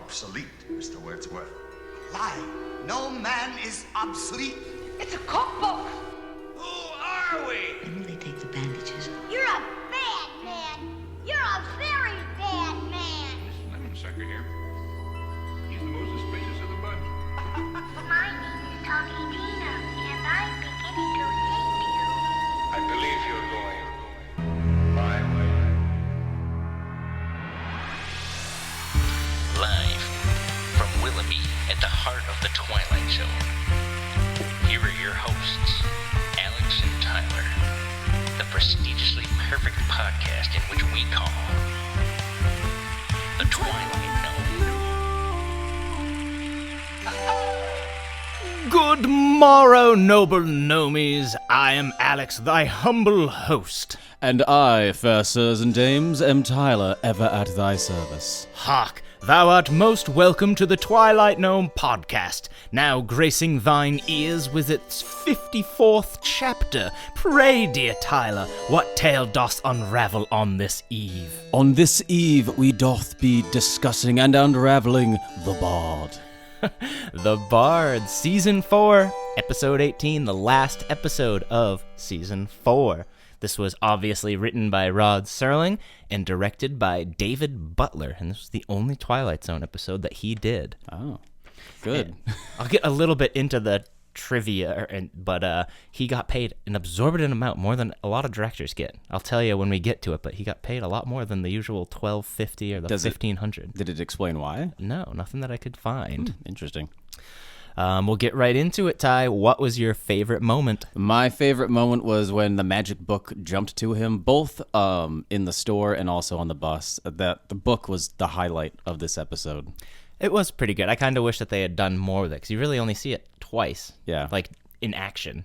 obsolete, Mr. Wordsworth. Lie. No man is obsolete. It's a cookbook. Who are we? When will they take the bandages off? You're a bad man. You're a very bad man. This lemon sucker here. He's the most suspicious of the bunch. My name is Talking Tina, and I'm beginning to hate you. I believe you're going my way. Live from Willoughby at the heart of the Twilight Zone. Here are your hosts, Alex and Tyler, the prestigiously perfect podcast in which we call the Twilight Zone. Good morrow, noble gnomies. I am Alex, thy humble host. And I, fair sirs and dames, am Tyler, ever at thy service. Hark, thou art most welcome to the Twilight Gnome podcast, now gracing thine ears with its 54th chapter. Pray, dear Tyler, what tale dost unravel on this eve? On this eve we doth be discussing and unraveling the Bard. The Bard, Season 4, Episode 18, the last episode of Season 4. This was obviously written by Rod Serling and directed by David Butler, and this was the only Twilight Zone episode that he did. Oh, good. And I'll get a little bit into the trivia, but he got paid an exorbitant amount, more than a lot of directors get. I'll tell you when we get to it, but he got paid a lot more than the usual $1,250 or the $1,500. Did it explain why? No, nothing that I could find. Interesting. We'll get right into it, Ty. What was your favorite moment? My favorite moment was when the magic book jumped to him, both in the store and also on the bus. The book was the highlight of this episode. It was pretty good. I kind of wish that they had done more with it, because you really only see it twice. Yeah. Like, in action.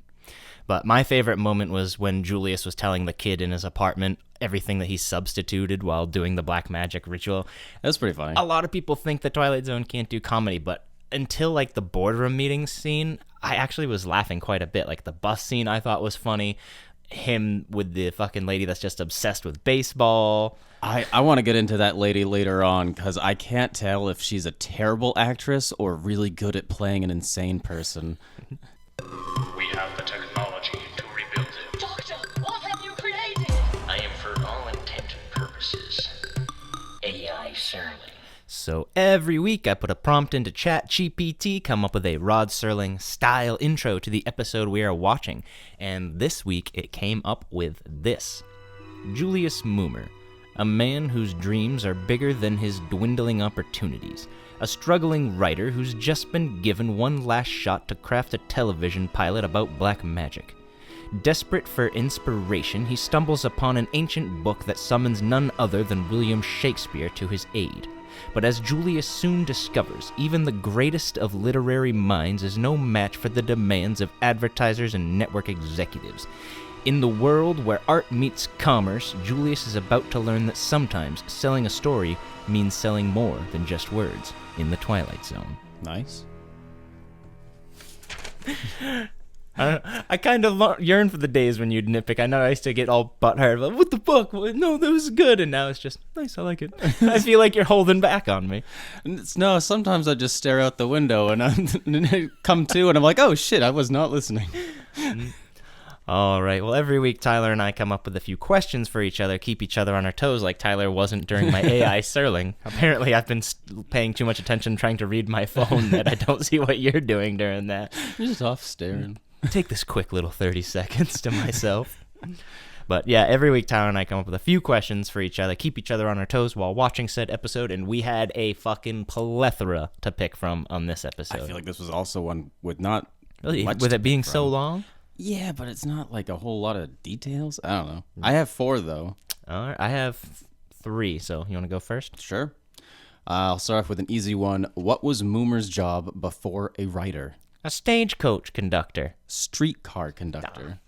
But my favorite moment was when Julius was telling the kid in his apartment everything that he substituted while doing the black magic ritual. That was pretty funny. A lot of people think the Twilight Zone can't do comedy, but until, like, the boardroom meeting scene, I actually was laughing quite a bit. Like, the bus scene I thought was funny. Him with the fucking lady that's just obsessed with baseball. I want to get into that lady later on, because I can't tell if she's a terrible actress or really good at playing an insane person. We have the technology to rebuild him. Doctor, what have you created? I am, for all intent and purposes, AI Serling. So every week I put a prompt into ChatGPT, come up with a Rod Serling style intro to the episode we are watching. And this week it came up with this. Julius Moomer, a man whose dreams are bigger than his dwindling opportunities. A struggling writer who's just been given one last shot to craft a television pilot about black magic. Desperate for inspiration, he stumbles upon an ancient book that summons none other than William Shakespeare to his aid. But as Julius soon discovers, even the greatest of literary minds is no match for the demands of advertisers and network executives. In the world where art meets commerce, Julius is about to learn that sometimes selling a story means selling more than just words in the Twilight Zone. Nice. I kind of yearn for the days when you'd nitpick. I know I used to get all butthurt, like, what the fuck? No, that was good. And now it's just, nice, I like it. I feel like you're holding back on me. No, sometimes I just stare out the window and I come to and I'm like, oh shit, I was not listening. All right. Well, every week Tyler and I come up with a few questions for each other, keep each other on our toes like Tyler wasn't during my AI Serling. Apparently I've been paying too much attention trying to read my phone that I don't see what you're doing during that. You're just off staring. Take this quick little 30 seconds to myself. But yeah, every week Tyler and I come up with a few questions for each other, keep each other on our toes while watching said episode, and we had a fucking plethora to pick from on this episode. I feel like this was also one with not really, much with to it being pick so from. long. Yeah, but it's not like a whole lot of details. I don't know. I have 4 though. All right, I have 3, so you want to go first? Sure. I'll start off with an easy one. What was Moomer's job before a writer? A stagecoach conductor. Streetcar conductor.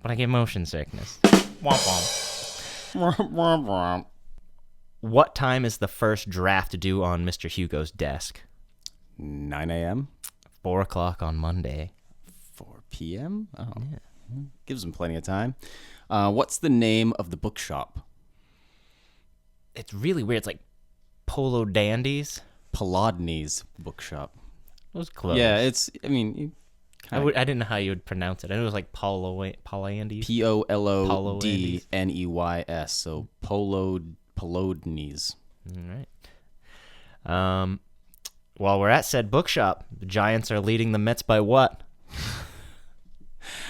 But I get motion sickness. Womp womp. What time is the first draft due on Mr. Hugo's desk? 9 a.m. 4 o'clock on Monday. 4 p.m.? Oh, Yeah. Gives him plenty of time. What's the name of the bookshop? It's really weird. It's like Polo Dandies. Polodny's bookshop. It was close. Yeah, it's. I mean, I didn't know how you would pronounce it. I knew it was like Polodny's. Polodneys. So Polodny's. All right. While we're at said bookshop, the Giants are leading the Mets by what?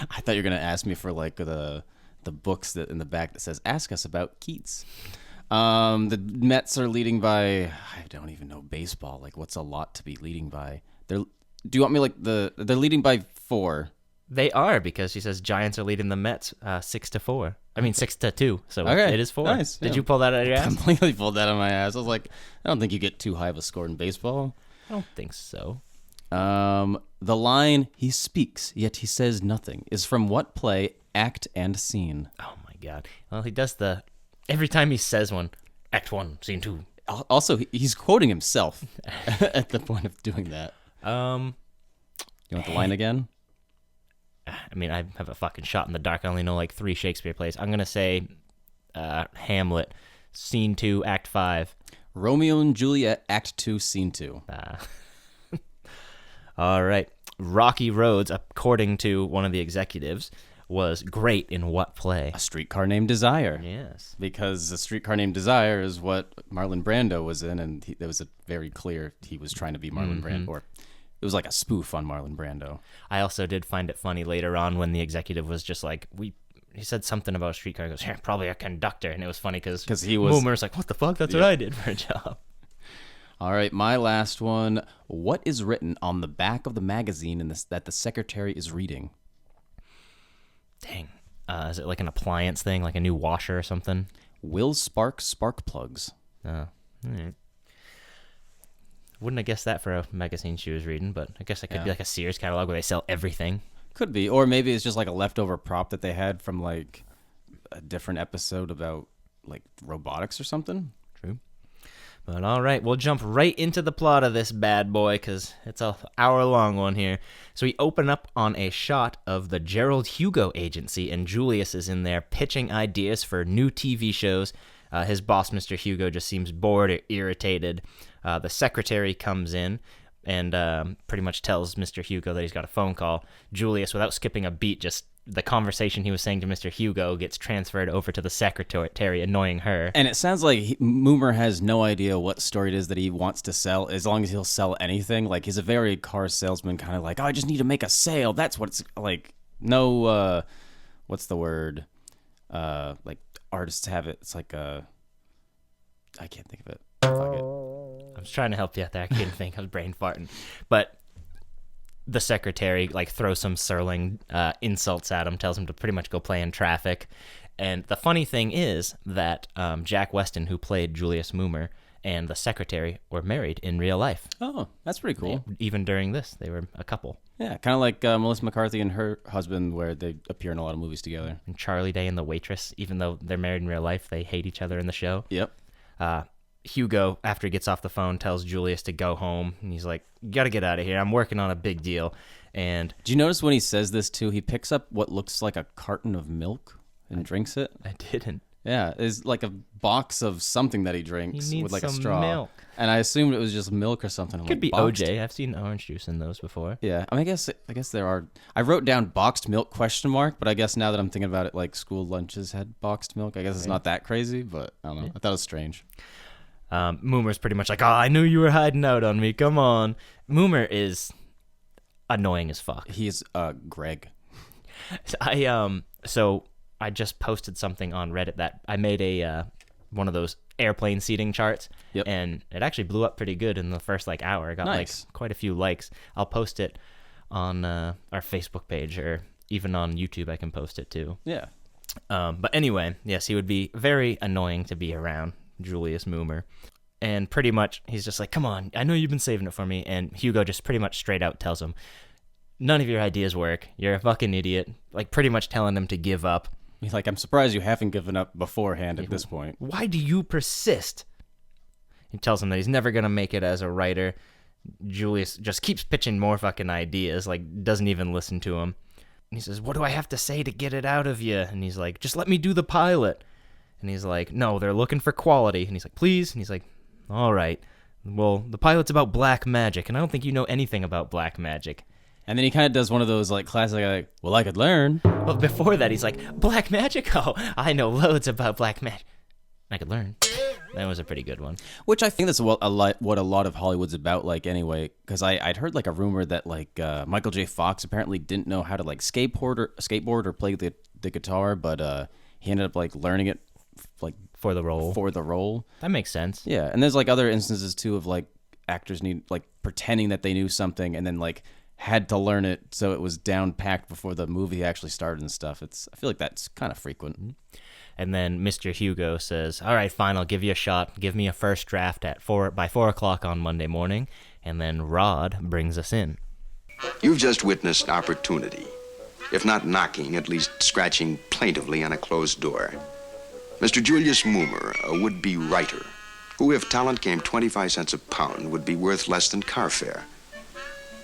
I thought you were gonna ask me for like the books that in the back that says "Ask us about Keats." The Mets are leading by, I don't even know baseball. Like, what's a lot to be leading by? Do you want me like they're leading by 4? They are, because she says Giants are leading the Mets 6-4. I mean 6-2. So Okay, it is 4. nice, Did yeah. you pull that out of your ass? Completely pulled that out of my ass. I was like, I don't think you get too high of a score in baseball. I don't think so. The line, "He speaks, yet he says nothing," is from what play, act, and scene? Oh my god. Well, he does every time he says one, Act 1, Scene 2. Also, he's quoting himself at the point of doing that. You want the line again? I mean, I have a fucking shot in the dark. I only know like 3 Shakespeare plays. I'm gonna say Hamlet, Scene 2, Act 5. Romeo and Juliet, Act 2, Scene 2. All right. Rocky Roads, according to one of the executives, was great in what play? A Streetcar Named Desire. Yes. Because A Streetcar Named Desire is what Marlon Brando was in, and it was very clear he was trying to be Marlon Brando, or it was like a spoof on Marlon Brando. I also did find it funny later on when the executive was just like, he said something about a streetcar. He goes, yeah, probably a conductor. And it was funny because he was... Boomer's like, what the fuck? That's what I did for a job. All right, my last one. What is written on the back of the magazine that the secretary is reading? Dang. Is it like an appliance thing, like a new washer or something? Will spark spark plugs. Oh, all right. Wouldn't have guessed that for a magazine she was reading, but I guess it could be like a Sears catalog where they sell everything. Could be. Or maybe it's just like a leftover prop that they had from like a different episode about like robotics or something. True. But all right, we'll jump right into the plot of this bad boy because it's an hour-long one here. So we open up on a shot of the Gerald Hugo agency, and Julius is in there pitching ideas for new TV shows. His boss, Mr. Hugo, just seems bored or irritated. The secretary comes in and pretty much tells Mr. Hugo that he's got a phone call. Julius, without skipping a beat, just the conversation he was saying to Mr. Hugo gets transferred over to the secretary, annoying her. And it sounds like Moomer has no idea what story it is that he wants to sell, as long as he'll sell anything. Like, he's a very car salesman, kind of like, oh, I just need to make a sale. That's what it's like. No, what's the word? Like, artists have it. It's like I can't think of it. Fuck it. I was trying to help you out there. I couldn't think. I was brain farting. But the secretary like throws some surling insults at him, tells him to pretty much go play in traffic. And the funny thing is that Jack Weston, who played Julius Moomer, and the secretary were married in real life. Oh, that's pretty cool. Even during this, they were a couple. Yeah, kind of like Melissa McCarthy and her husband, where they appear in a lot of movies together. And Charlie Day and the waitress, even though they're married in real life, they hate each other in the show. Yep. Hugo, after he gets off the phone, tells Julius to go home. And he's like, you got to get out of here. I'm working on a big deal. And do you notice when he says this, too, he picks up what looks like a carton of milk and drinks it? I didn't. Yeah, it's like a box of something that he drinks with like a straw. Milk. And I assumed it was just milk or something. Could be boxed. OJ. I've seen orange juice in those before. Yeah, I mean, I guess there are. I wrote down boxed milk ? But I guess now that I'm thinking about it, like school lunches had boxed milk. I guess it's not that crazy, but I don't know. I thought it was strange. Moomer's pretty much like, oh, I knew you were hiding out on me. Come on. Moomer is annoying as fuck. He's Greg. So I just posted something on Reddit that I made a one of those airplane seating charts, and it actually blew up pretty good in the first like hour. I got like quite a few likes. I'll post it on our Facebook page, or even on YouTube I can post it too. Yeah. But anyway, yes, he would be very annoying to be around, Julius Moomer. And pretty much he's just like, come on, I know you've been saving it for me. And Hugo just pretty much straight out tells him, none of your ideas work. You're a fucking idiot. Like pretty much telling him to give up. He's like, I'm surprised you haven't given up beforehand at this point. Why do you persist? He tells him that he's never going to make it as a writer. Julius just keeps pitching more fucking ideas, like doesn't even listen to him. And he says, what do I have to say to get it out of you? And he's like, just let me do the pilot. And he's like, no, they're looking for quality. And he's like, please. And he's like, all right, Well, the pilot's about black magic, and I don't think you know anything about black magic. And then he kind of does one of those like classic, like, well, I could learn. Well, before that, he's like, black magic? Oh, I know loads about black magic. I could learn. That was a pretty good one. Which I think that's what a lot of Hollywood's about, like, anyway. Because I'd heard, like, a rumor that, like, Michael J. Fox apparently didn't know how to, like, skateboard or play the guitar, but he ended up, like, learning it, like... For the role. That makes sense. Yeah, and there's, like, other instances, too, of, like, actors pretending that they knew something and then, like, had to learn it so it was down-packed before the movie actually started and stuff. I feel like that's kind of frequent. And then Mr. Hugo says, all right, fine, I'll give you a shot. Give me a first draft by 4 o'clock on Monday morning. And then Rod brings us in. You've just witnessed opportunity. If not knocking, at least scratching plaintively on a closed door. Mr. Julius Moomer, a would-be writer, who, if talent came 25 cents a pound, would be worth less than car fare.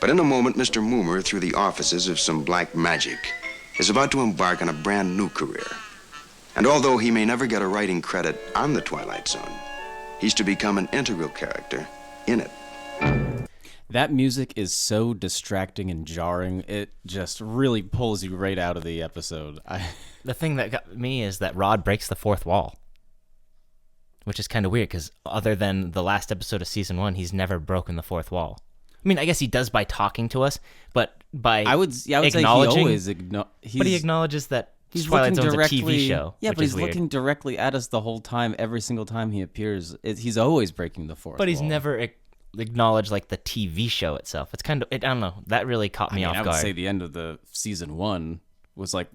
But in a moment, Mr. Moomer, through the offices of some black magic, is about to embark on a brand new career. And although he may never get a writing credit on the Twilight Zone, he's to become an integral character in it. That music is so distracting and jarring. It just really pulls you right out of the episode. The thing that got me is that Rod breaks the fourth wall, which is kind of weird because other than the last episode of season 1, he's never broken the fourth wall. I mean, I guess he does by talking to us, but by I would say he always but he acknowledges that Twilight Zone's a TV show. Yeah, but he's weird. looking directly at us the whole time. Every single time he appears, he's always breaking the fourth. But he's wall. never acknowledged like the TV show itself. It's kind of I don't know. That really caught me off guard. I would say the end of the season 1 was like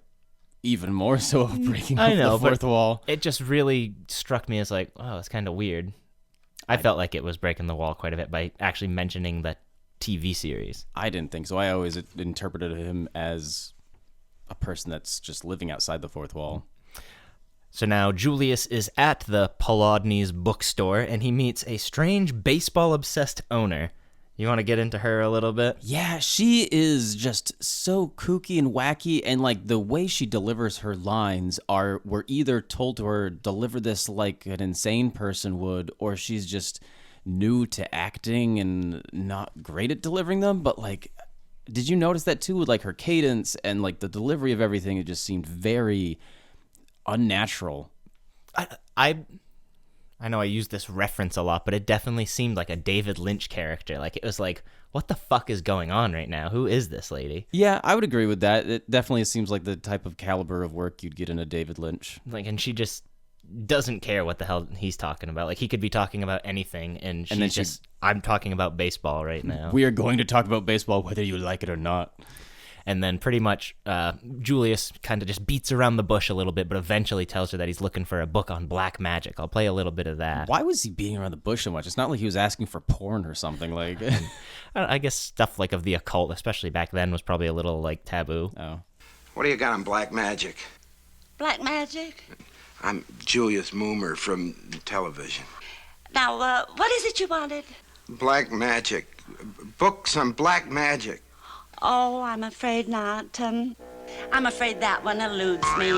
even more so of breaking the fourth wall. It just really struck me as like, oh, it's kind of weird. I felt like it was breaking the wall quite a bit by actually mentioning the TV series. I didn't think so. I always interpreted him as a person that's just living outside the fourth wall. So now Julius is at the Polodny's bookstore and he meets a strange baseball-obsessed owner. You want to get into her a little bit? Yeah, she is just so kooky and wacky, and like the way she delivers her lines we're either told to her deliver this like an insane person would, or she's just new to acting and not great at delivering them. But like, did you notice that too with like her cadence and like the delivery of everything? It just seemed very unnatural. I know I use this reference a lot, but it definitely seemed like a David Lynch character. Like, it was like, what the fuck is going on right now? Who is this lady? Yeah, I would agree with that. It definitely seems like the type of caliber of work you'd get in a David Lynch. Like, and she just doesn't care what the hell he's talking about. Like, he could be talking about anything, and she's I'm talking about baseball right now. We are going to talk about baseball whether you like it or not. And then pretty much Julius kind of just beats around the bush a little bit, but eventually tells her that he's looking for a book on black magic. I'll play a little bit of that. Why was he beating around the bush so much? It's not like he was asking for porn or something. Like, I guess stuff like of the occult, especially back then, was probably a little like taboo. Oh. What do you got on black magic? Black magic? I'm Julius Moomer from television. Now, what is it you wanted? Black magic. Books on black magic. Oh, I'm afraid not. I'm afraid that one eludes me.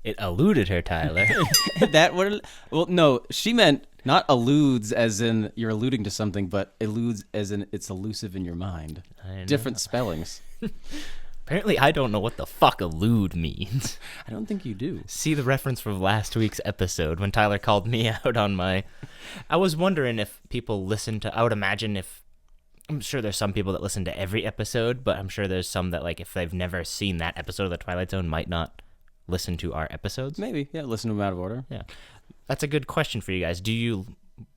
It eluded her, Tyler. Well, no, she meant not eludes as in you're alluding to something, but eludes as in it's elusive in your mind. Different spellings. Apparently, I don't know what the fuck elude means. I don't think you do. See the reference from last week's episode when Tyler called me out on my... I was wondering if people listen to... I would imagine if... I'm sure there's some people that listen to every episode, but I'm sure there's some that, like, if they've never seen that episode of The Twilight Zone, might not listen to our episodes. Maybe, yeah, listen to them out of order. Yeah. That's a good question for you guys. Do you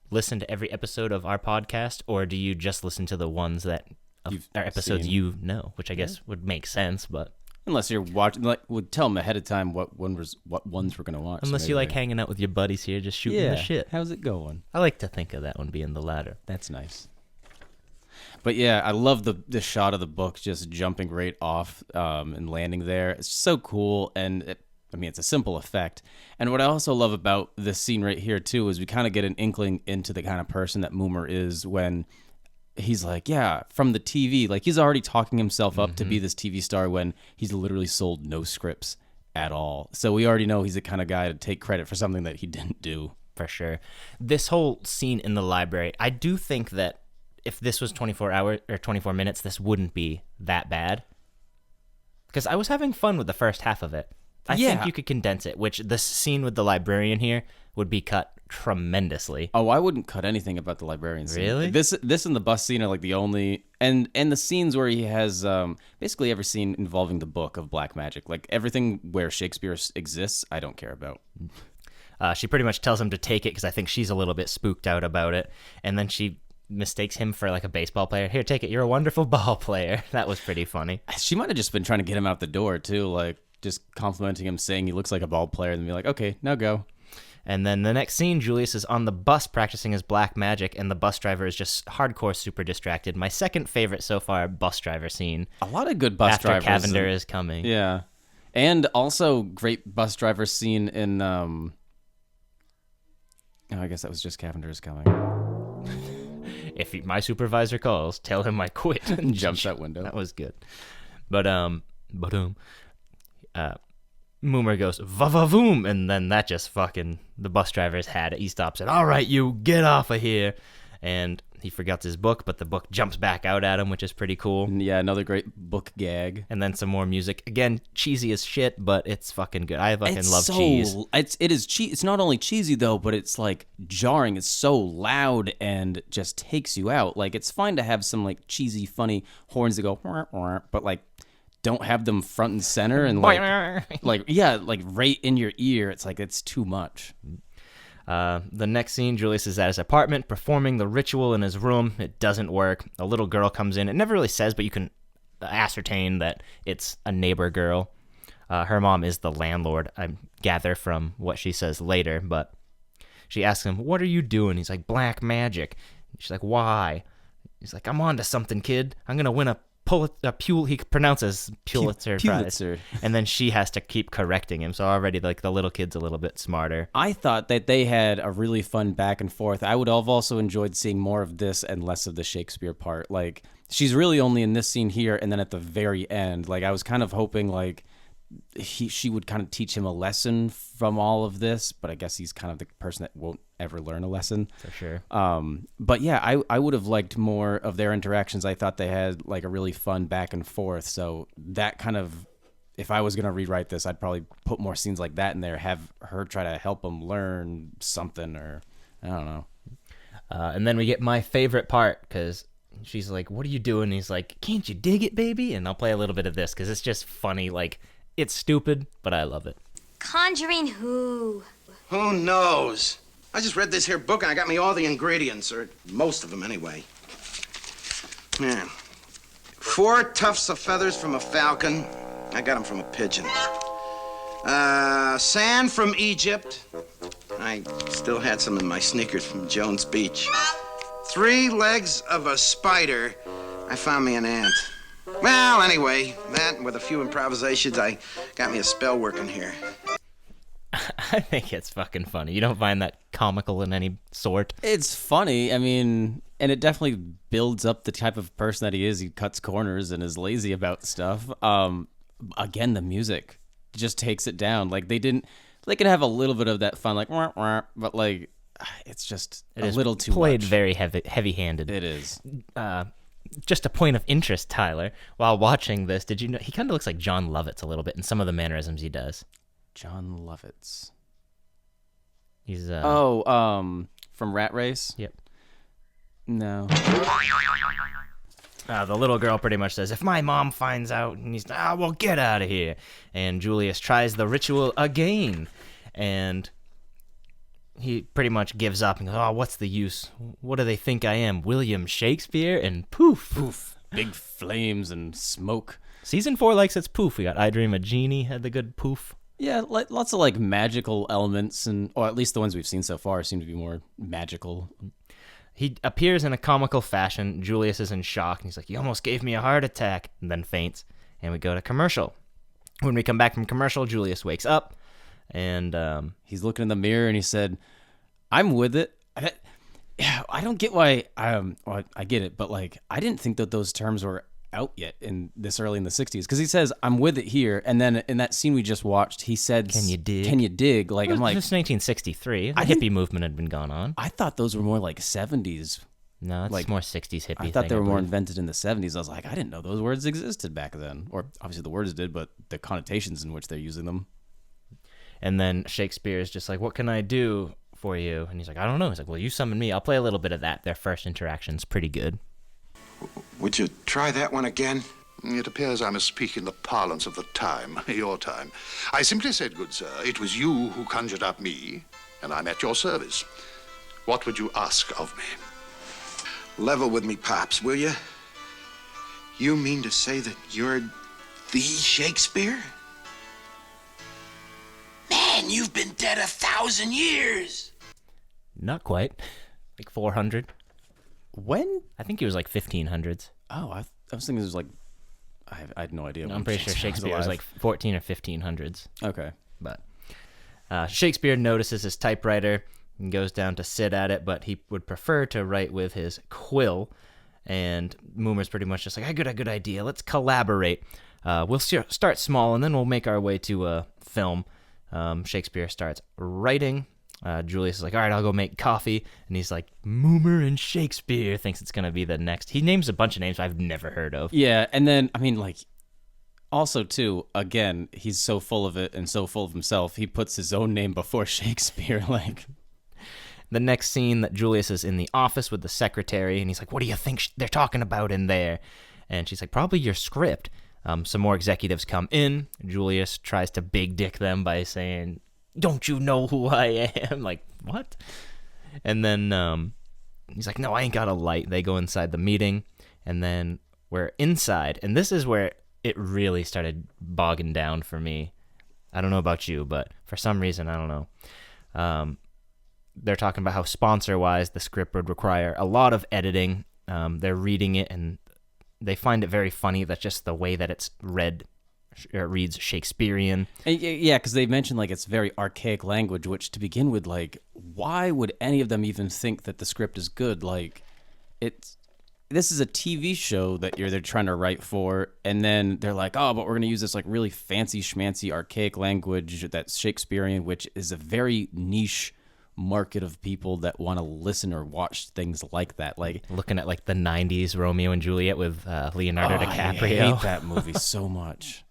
listen to every episode of our podcast, or do you just listen to the ones that... our episodes seen. You know, which I guess would make sense, but unless you're watching, like, would tell them ahead of time what ones we're gonna watch. Unless you like hanging out with your buddies here, just shooting the shit. How's it going? I like to think of that one being the latter. That's nice. But yeah, I love the shot of the book just jumping right off and landing there. It's so cool, and it's a simple effect. And what I also love about this scene right here too is we kind of get an inkling into the kind of person that Moomer is when. He's like, yeah, from the TV. Like, he's already talking himself up to be this TV star when he's literally sold no scripts at all. So we already know he's the kind of guy to take credit for something that he didn't do. For sure. This whole scene in the library, I do think that if this was 24 hours or 24 minutes, this wouldn't be that bad. Because I was having fun with the first half of it. I think you could condense it, which the scene with the librarian here would be cut tremendously. Oh, I wouldn't cut anything about the librarian scene. Really? This and the bus scene are like the only, and the scenes where he has basically every scene involving the book of black magic. Like everything where Shakespeare exists, I don't care about. She pretty much tells him to take it because I think she's a little bit spooked out about it. And then she mistakes him for like a baseball player. Here, take it. You're a wonderful ball player. That was pretty funny. She might have just been trying to get him out the door too, like just complimenting him, saying he looks like a ball player, and be like, okay, now go. And then the next scene, Julius is on the bus practicing his black magic, and the bus driver is just hardcore super distracted. My second favorite so far bus driver scene. A lot of good bus after drivers. After Cavender is coming. Yeah. And also great bus driver scene in I guess that was just Cavender is coming. If my supervisor calls, tell him I quit. And jumps that window. That was good. But Moomer goes va-va-voom, and then that just fucking, the bus driver's had it. He stops it. All right, you get off of here. And he forgets his book, but the book jumps back out at him, which is pretty cool. Yeah, another great book gag. And then some more music. Again, cheesy as shit, but it's fucking good. I fucking love cheese. It is cheese. It's not only cheesy though, but it's like jarring. It's so loud and just takes you out. Like it's fine to have some like cheesy, funny horns that go, wah, wah, but like don't have them front and center and like right in your ear. It's like it's too much. The next scene, Julius is at his apartment performing the ritual in his room. It doesn't work. A little girl comes in. It never really says, but you can ascertain that it's a neighbor girl. Her mom is the landlord, I gather from what she says later, but she asks him, what are you doing? He's like, black magic. She's like, why? He's like, I'm on to something, kid. I'm going to win a he pronounces Pulitzer Prize. And then she has to keep correcting him. So already like the little kid's a little bit smarter. I thought that they had a really fun back and forth. I would have also enjoyed seeing more of this and less of the Shakespeare part. Like she's really only in this scene here and then at the very end. Like I was kind of hoping like she would kind of teach him a lesson from all of this, but I guess he's kind of the person that won't ever learn a lesson. For sure. But yeah, I would have liked more of their interactions. I thought they had like a really fun back and forth. So that kind of, if I was going to rewrite this, I'd probably put more scenes like that in there, have her try to help him learn something, or I don't know. And then we get my favorite part, because she's like, what are you doing? And he's like, can't you dig it, baby? And I'll play a little bit of this because it's just funny. Like, it's stupid, but I love it. Conjuring who? Who knows? I just read this here book and I got me all the ingredients, or most of them anyway. Yeah. 4 tufts of feathers from a falcon. I got them from a pigeon. Sand from Egypt. I still had some in my sneakers from Jones Beach. 3 legs of a spider. I found me an ant. Well, anyway, that and with a few improvisations, I got me a spell working here. I think it's fucking funny. You don't find that comical in any sort? It's funny. I mean, and it definitely builds up the type of person that he is. He cuts corners and is lazy about stuff. Again, the music just takes it down. Like they can have a little bit of that fun, like, wah, wah, but like it's just a little too played much. Very heavy-handed. It is. Just a point of interest, Tyler. While watching this, did you know he kind of looks like John Lovitz a little bit in some of the mannerisms he does? John Lovitz. He's from Rat Race? Yep. No. The little girl pretty much says, if my mom finds out, and he's, well, get out of here. And Julius tries the ritual again, and he pretty much gives up and goes, oh, what's the use? What do they think I am, William Shakespeare? And poof. Poof. Big flames and smoke. Season 4 likes its poof. We got I Dream a Genie had the good poof. Yeah, lots of like magical elements, or at least the ones we've seen so far seem to be more magical. He appears in a comical fashion. Julius is in shock, and he's like, you almost gave me a heart attack, and then faints. And we go to commercial. When we come back from commercial, Julius wakes up, and he's looking in the mirror, and he said, I'm with it. I don't get why, I get it, but like, I didn't think that those terms were out yet in this early in the 60s, because he says, I'm with it here, and then in that scene we just watched, he said, can you dig? Like, I'm like, just 1963. The hippie movement had been going on. I thought those were more like 70s. No, it's like more 60s hippie. I thought they were more invented in the 70s. I was like, I didn't know those words existed back then. Or obviously the words did, but the connotations in which they're using them. And then Shakespeare is just like, what can I do for you? And he's like, I don't know. He's like, well, you summon me. I'll play a little bit of that. Their first interaction's pretty good. Would you try that one again? It appears I must speak in the parlance of the time, your time. I simply said, good sir, it was you who conjured up me, and I'm at your service. What would you ask of me? Level with me, Pops, will you? You mean to say that you're the Shakespeare? Man, you've been dead 1,000 years. Not quite. Like 400. When? I think he was like 1500s. Oh, I was thinking it was like, I had no idea. I'm pretty sure Shakespeare was like 14 or 1500s. Okay. But Shakespeare notices his typewriter and goes down to sit at it, but he would prefer to write with his quill. And Moomer's pretty much just like, I got a good idea. Let's collaborate. We'll start small, and then we'll make our way to a film. Shakespeare starts writing. Julius is like, all right, I'll go make coffee. And he's like, Moomer and Shakespeare, thinks it's going to be the next. He names a bunch of names I've never heard of. Yeah, and then, I mean, like, also, too, again, he's so full of it and so full of himself, he puts his own name before Shakespeare, like... The next scene that Julius is in the office with the secretary, and he's like, what do you think they're talking about in there? And she's like, probably your script. Some more executives come in. Julius tries to big dick them by saying, don't you know who I am? Like, what? And then he's like, no, I ain't got a light. They go inside the meeting, and then we're inside. And this is where it really started bogging down for me. I don't know about you, but for some reason, I don't know. They're talking about how sponsor-wise the script would require a lot of editing. They're reading it, and they find it very funny that just the way that it's read reads Shakespearean. Yeah, because they mentioned, like, it's very archaic language, which to begin with, like, why would any of them even think that the script is good? Like, this is a TV show that they're trying to write for, and then they're like, oh, but we're going to use this, like, really fancy schmancy archaic language that's Shakespearean, which is a very niche market of people that want to listen or watch things like that. Like looking at like the 90s Romeo and Juliet with Leonardo DiCaprio. I hate that movie so much.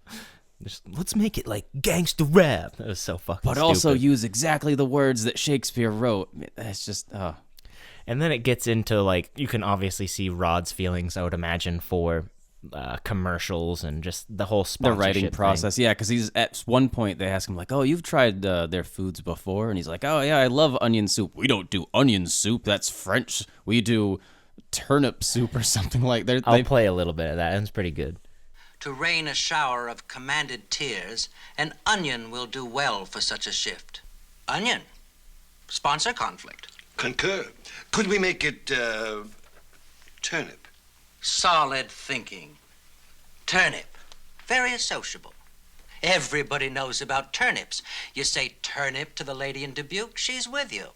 Just, let's make it like gangster rap. That was so fucking But stupid. also use exactly the words that Shakespeare wrote. That's just And then it gets into like, you can obviously see Rod's feelings, I would imagine, for commercials and just the whole sponsorship the writing process thing. Yeah, because he's at one point they ask him like, oh, you've tried their foods before, and he's like, oh yeah, I love onion soup. We don't do onion soup, that's French. We do turnip soup or something like that. I'll play a little bit of that. It's pretty good. To rain a shower of commanded tears, an onion will do well for such a shift. Onion, sponsor conflict. Concur. Could we make it turnip? Solid thinking. Turnip. Very sociable. Everybody knows about turnips. You say turnip to the lady in Dubuque, she's with you.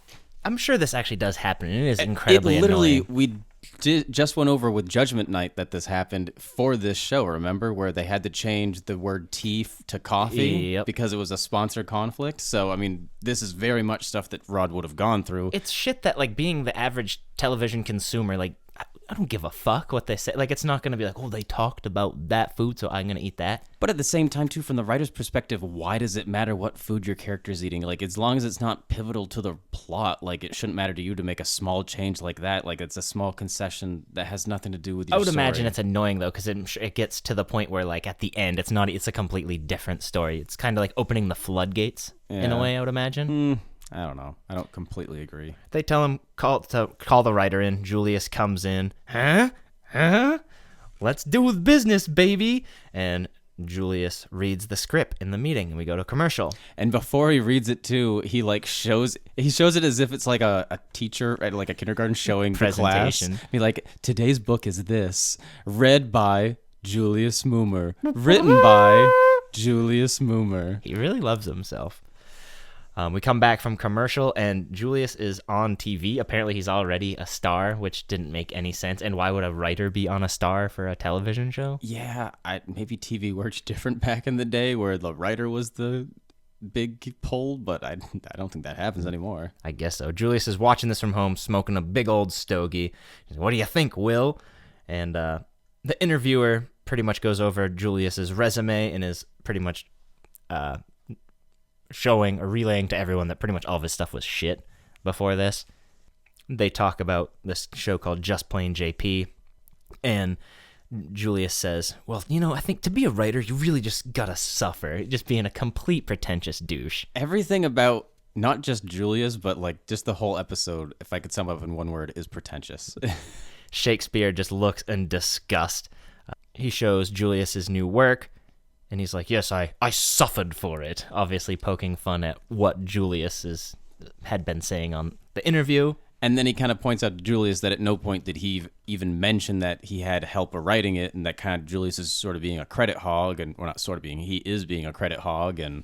I'm sure this actually does happen, and it is incredibly annoying. We just went over with Judgment Night that this happened for this show, remember? Where they had to change the word tea to coffee because it was a sponsor conflict. So, I mean, this is very much stuff that Rod would have gone through. It's shit that, like, being the average television consumer, like, I don't give a fuck what they say. Like, it's not going to be like, oh, they talked about that food, so I'm going to eat that. But at the same time, too, from the writer's perspective, why does it matter what food your character's eating? Like, as long as it's not pivotal to the plot, like, it shouldn't matter to you to make a small change like that. Like, it's a small concession that has nothing to do with your I would story. imagine it's annoying, though, because it gets to the point where, like, at the end, it's a completely different story. It's kind of like opening the floodgates, in a way, I would imagine. I don't know. I don't completely agree. They tell him call the writer in. Julius comes in. Huh? Let's do business, baby. And Julius reads the script in the meeting, and we go to commercial. And before he reads it too, he like shows it as if it's like a teacher at like a kindergarten showing the class. Be like, today's book is this, read by Julius Moomer, written by Julius Moomer. He really loves himself. We come back from commercial, and Julius is on TV. Apparently, he's already a star, which didn't make any sense. And why would a writer be on a star for a television show? Yeah, maybe TV worked different back in the day where the writer was the big pull, but I don't think that happens anymore. I guess so. Julius is watching this from home, smoking a big old stogie. He's like, what do you think, Will? And the interviewer pretty much goes over Julius's resume and is pretty much showing or relaying to everyone that pretty much all of his stuff was shit before this. They talk about this show called Just Plain JP, and Julius says, well, I think to be a writer, you really just gotta suffer, just being a complete pretentious douche. Everything about not just Julius, but like just the whole episode, if I could sum up in one word, is pretentious. Shakespeare just looks in disgust. He shows Julius's new work, and he's like, yes, I suffered for it, obviously poking fun at what Julius had been saying on the interview. And then he kind of points out to Julius that at no point did he even mention that he had help writing it, and that kind of Julius is sort of being a credit hog, and well, not sort of being, he is being a credit hog, and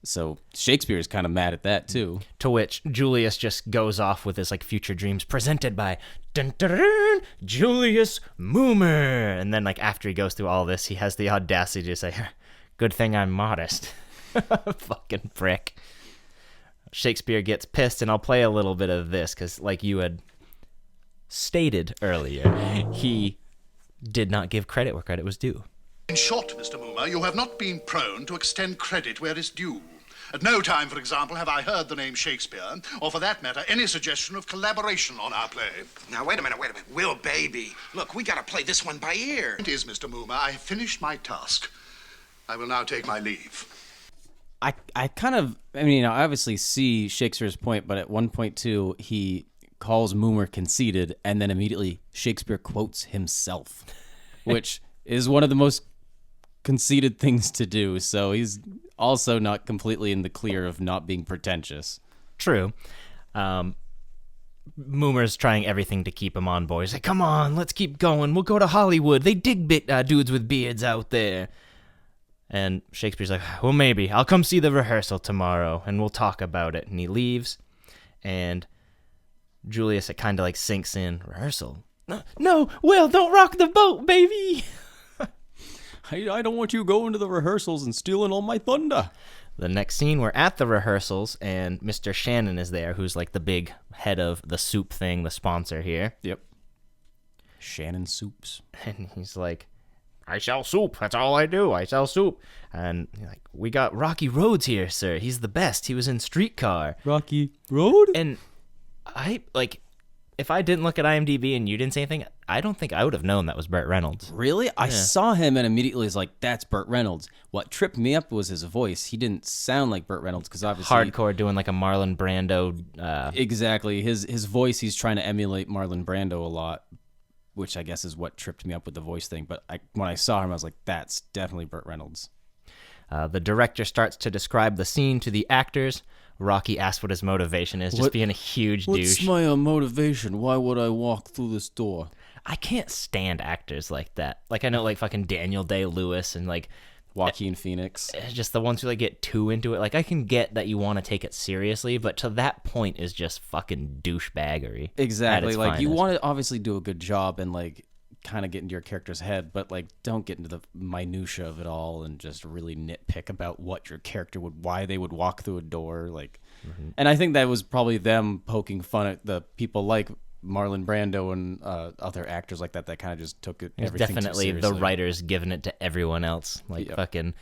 so Shakespeare is kind of mad at that too. To which Julius just goes off with his like future dreams presented by dun, dun, dun, Julius Moomer, and then like after he goes through all this, he has the audacity to say, "Good thing I'm modest." Fucking prick. Shakespeare gets pissed, and I'll play a little bit of this because, like you had stated earlier, he did not give credit where credit was due. In short, Mr. Moomer, you have not been prone to extend credit where it's due. At no time, for example, have I heard the name Shakespeare, or for that matter, any suggestion of collaboration on our play. Now, wait a minute. Will, baby. Look, we gotta play this one by ear. It is, Mr. Moomer. I have finished my task. I will now take my leave. I kind of, I obviously see Shakespeare's point, but at one point too, he calls Moomer conceited, and then immediately Shakespeare quotes himself, which is one of the most conceited things to do. So he's also not completely in the clear of not being pretentious. True. Moomer's trying everything to keep him on board. He's like, come on, let's keep going. We'll go to Hollywood. They dig dudes with beards out there. And Shakespeare's like, well, maybe. I'll come see the rehearsal tomorrow, and we'll talk about it. And he leaves, and Julius, it kind of like sinks in. Rehearsal? No, Will, don't rock the boat, baby! I don't want you going to the rehearsals and stealing all my thunder. The next scene, we're at the rehearsals, and Mr. Shannon is there, who's like the big head of the soup thing, the sponsor here. Yep. Shannon Soups. And he's like, I sell soup. That's all I do. I sell soup. And like, we got Rocky Roads here, sir. He's the best. He was in Streetcar. Rocky Road? And if I didn't look at IMDb and you didn't say anything, I don't think I would have known that was Burt Reynolds. Really? I saw him and immediately was like, that's Burt Reynolds. What tripped me up was his voice. He didn't sound like Burt Reynolds because obviously... Hardcore, doing like a Marlon Brando... Exactly. His voice, he's trying to emulate Marlon Brando a lot, which I guess is what tripped me up with the voice thing. But when I saw him, I was like, that's definitely Burt Reynolds. The director starts to describe the scene to the actors. Rocky asks what his motivation is, just being a huge douche. What's my motivation? Why would I walk through this door? I can't stand actors like that. Like, I know, like, fucking Daniel Day-Lewis and, like... Joaquin Phoenix. Just the ones who, like, get too into it. Like, I can get that you want to take it seriously, but to that point is just fucking douchebaggery. Exactly. Like, you want to obviously do a good job and, like, kind of get into your character's head, but, like, don't get into the minutia of it all and just really nitpick about what your character why they would walk through a door. Like, and I think that was probably them poking fun at the people like Marlon Brando and other actors like that kind of just took everything definitely too seriously. The writers giving it to everyone else, like fucking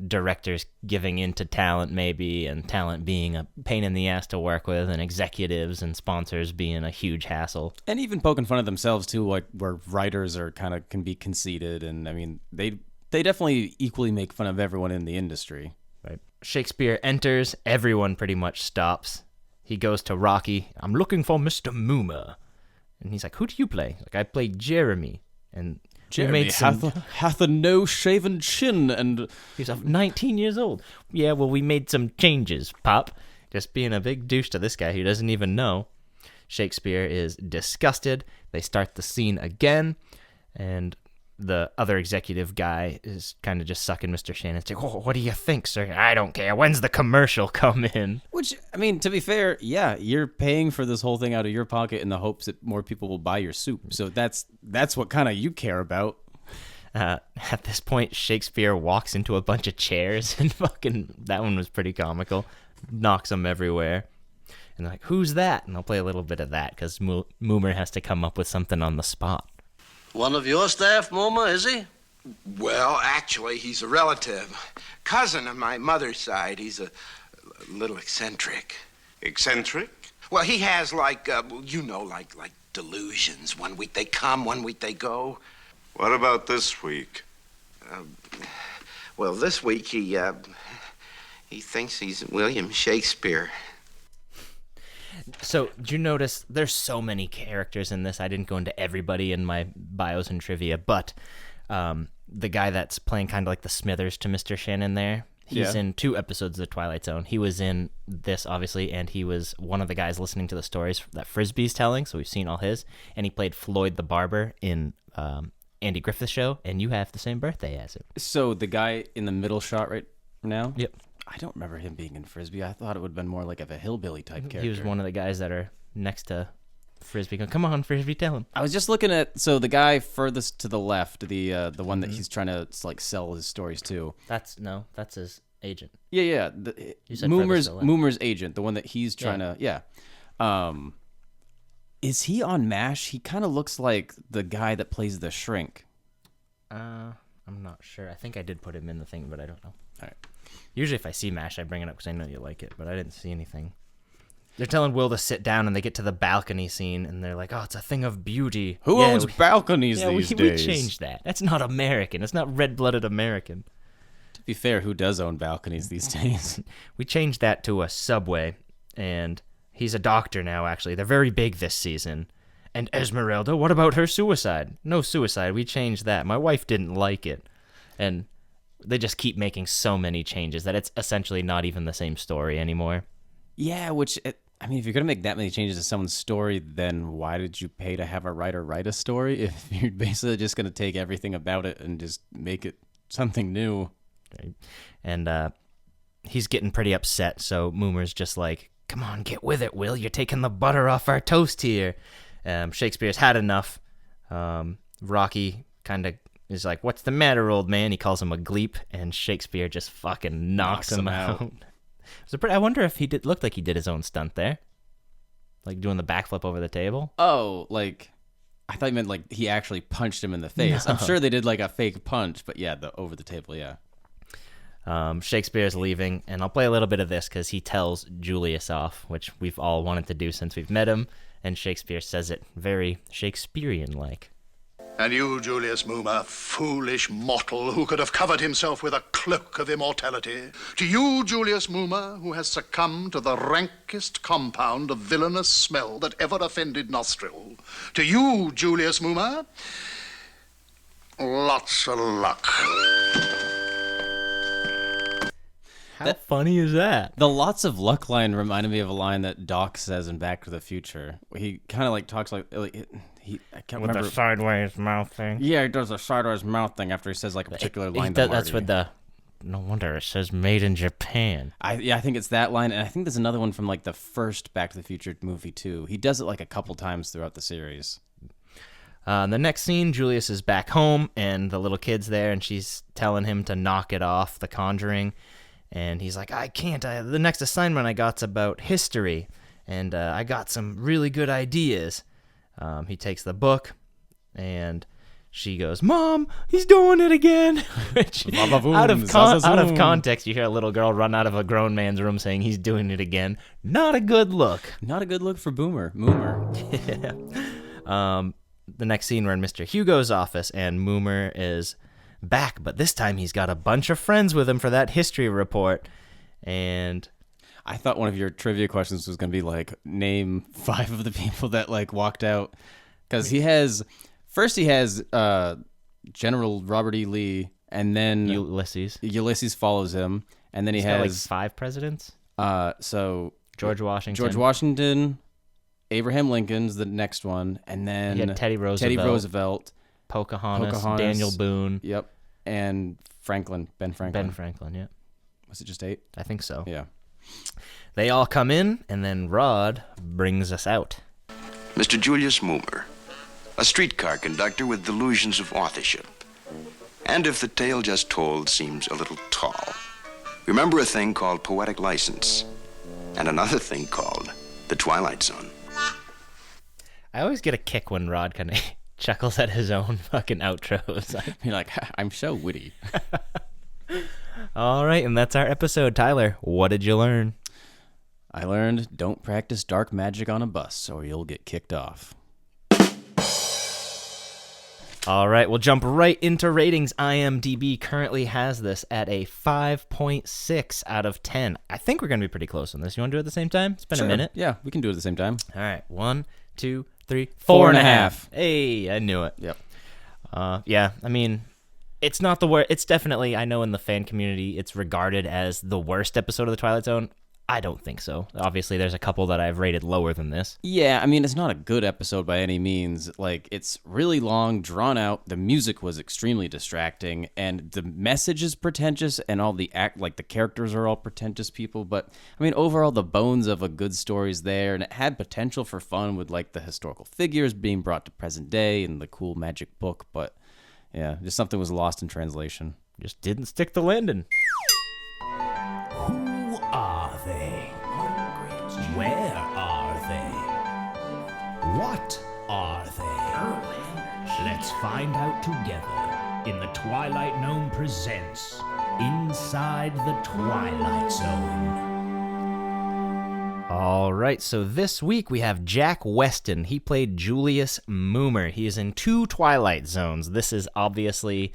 directors giving into talent maybe, and talent being a pain in the ass to work with, and executives and sponsors being a huge hassle, and even poking fun at themselves too, like where writers are kind of can be conceited, and I mean they definitely equally make fun of everyone in the industry. Right. Shakespeare enters, everyone pretty much stops. He goes to Rocky. I'm looking for Mr. Moomer. And he's like, who do you play? Like, I play Jeremy. And Jeremy hath a no-shaven chin, and... He's 19 years old. Yeah, well, we made some changes, Pop. Just being a big douche to this guy who doesn't even know. Shakespeare is disgusted. They start the scene again. And the other executive guy is kind of just sucking Mr. Shannon's dick. Oh, what do you think, sir? I don't care. When's the commercial come in? Which, I mean, to be fair, yeah, you're paying for this whole thing out of your pocket in the hopes that more people will buy your soup. So that's what kind of you care about. At this point, Shakespeare walks into a bunch of chairs and that one was pretty comical. Knocks them everywhere. And they're like, who's that? And I'll play a little bit of that because Moomer has to come up with something on the spot. One of your staff, Moma, is he? Well, actually, he's a relative. Cousin on my mother's side. He's a little eccentric. Eccentric? Well, he has like delusions. One week they come, one week they go. What about this week? Well, this week he thinks he's William Shakespeare. So, did you notice there's so many characters in this? I didn't go into everybody in my bios and trivia, but the guy that's playing kind of like the Smithers to Mr. Shannon there, he's in 2 episodes of The Twilight Zone. He was in this, obviously, and he was one of the guys listening to the stories that Frisbee's telling, so we've seen all his. And he played Floyd the Barber in Andy Griffith's show, and you have the same birthday as him. So the guy in the middle shot right now? Yep. I don't remember him being in Frisbee. I thought it would have been more like of a hillbilly type character. He was one of the guys that are next to Frisbee. Going, come on, Frisbee, tell him. I was just looking at the guy furthest to the left, the one that he's trying to like sell his stories to. That's his agent. Yeah. You said Moomer's agent, the one that he's trying to. Yeah. Is he on MASH? He kind of looks like the guy that plays the shrink. I'm not sure. I think I did put him in the thing, but I don't know. All right. Usually if I see MASH, I bring it up because I know you like it, but I didn't see anything. They're telling Will to sit down, and they get to the balcony scene, and they're like, oh, it's a thing of beauty. Who owns balconies these days? We changed that. That's not American. It's not red-blooded American. To be fair, who does own balconies these days? We changed that to a Subway, and he's a doctor now, actually. They're very big this season. And Esmeralda, what about her suicide? No suicide. We changed that. My wife didn't like it. And they just keep making so many changes that it's essentially not even the same story anymore. Yeah, I mean, if you're going to make that many changes to someone's story, then why did you pay to have a writer write a story if you're basically just going to take everything about it and just make it something new? Right. And he's getting pretty upset, so Moomer's just like, come on, get with it, Will. You're taking the butter off our toast here. Shakespeare's had enough. Rocky kind of is like, what's the matter, old man? He calls him a gleep, and Shakespeare just fucking knocks him out. I wonder if he looked like he did his own stunt there. Like doing the backflip over the table. Oh, like, I thought you meant like he actually punched him in the face. No. I'm sure they did like a fake punch, but yeah, the over the table, yeah. Shakespeare's leaving, and I'll play a little bit of this because he tells Julius off, which we've all wanted to do since we've met him, and Shakespeare says it very Shakespearean-like. And you, Julius Moomer, foolish mortal who could have covered himself with a cloak of immortality. To you, Julius Moomer, who has succumbed to the rankest compound of villainous smell that ever offended nostril. To you, Julius Moomer, lots of luck. How funny is that? The lots of luck line reminded me of a line that Doc says in Back to the Future. He kind of like talks like I can't remember. With the sideways mouth thing. Yeah, he does a sideways mouth thing after he says like a particular line. That's with the. No wonder it says "Made in Japan." I think it's that line, and I think there's another one from like the first Back to the Future movie too. He does it like a couple times throughout the series. The next scene, Julius is back home, and the little kid's there, and she's telling him to knock it off, The Conjuring. And he's like, I can't. The next assignment I got's about history, and I got some really good ideas. He takes the book, and she goes, Mom, he's doing it again. Which, out of context, you hear a little girl run out of a grown man's room saying he's doing it again. Not a good look. Not a good look for Moomer. Yeah. The next scene, we're in Mr. Hugo's office, and Moomer is back, but this time he's got a bunch of friends with him for that history report. And I thought one of your trivia questions was going to be like, name 5 of the people that like walked out, because he has General Robert E. Lee, and then Ulysses follows him, and then he has got like 5 presidents. So George Washington, Abraham Lincoln's the next one, and then he had Teddy Roosevelt, Pocahontas, Daniel Boone. Yep. And Ben Franklin. Ben Franklin, yeah. Was it just 8? I think so. Yeah. They all come in, and then Rod brings us out. Mr. Julius Moomer, a streetcar conductor with delusions of authorship. And if the tale just told seems a little tall, remember a thing called poetic license, and another thing called the Twilight Zone. I always get a kick when Rod kind of chuckles at his own fucking outros. You're like, I'm so witty. All right, and that's our episode. Tyler, what did you learn? I learned don't practice dark magic on a bus or you'll get kicked off. All right, we'll jump right into ratings. IMDb currently has this at a 5.6 out of 10. I think we're going to be pretty close on this. You want to do it at the same time? It's been a minute. Yeah, we can do it at the same time. All right, 1, 2, 3, 4.5. Hey, I knew it. Yep. Yeah, I mean, it's not the worst. It's definitely, I know in the fan community, it's regarded as the worst episode of The Twilight Zone. I don't think so. Obviously, there's a couple that I've rated lower than this. Yeah, I mean, it's not a good episode by any means. Like, it's really long, drawn out. The music was extremely distracting, and the message is pretentious, and all the the characters are all pretentious people. But, I mean, overall, the bones of a good story's there, and it had potential for fun with, like, the historical figures being brought to present day and the cool magic book. But, yeah, just something was lost in translation. Just didn't stick the landing. Who are they? Where are they? What are they? Let's find out together in the Twilight Gnome presents Inside the Twilight Zone. All right, so this week we have Jack Weston. He played Julius Moomer. He is in 2 Twilight Zones. This is obviously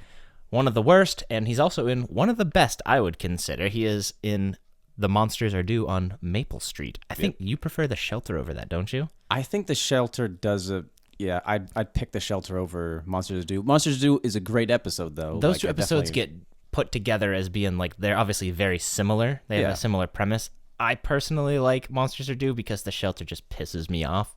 one of the worst, and he's also in one of the best, I would consider. He is in The Monsters Are Due on Maple Street. I think you prefer The Shelter over that, don't you? I think The Shelter does a... Yeah, I'd pick The Shelter over Monsters Are Due. Monsters Are Due is a great episode, though. Those 2 episodes get put together as being, like, they're obviously very similar. They have a similar premise. I personally like Monsters Are Due because The Shelter just pisses me off.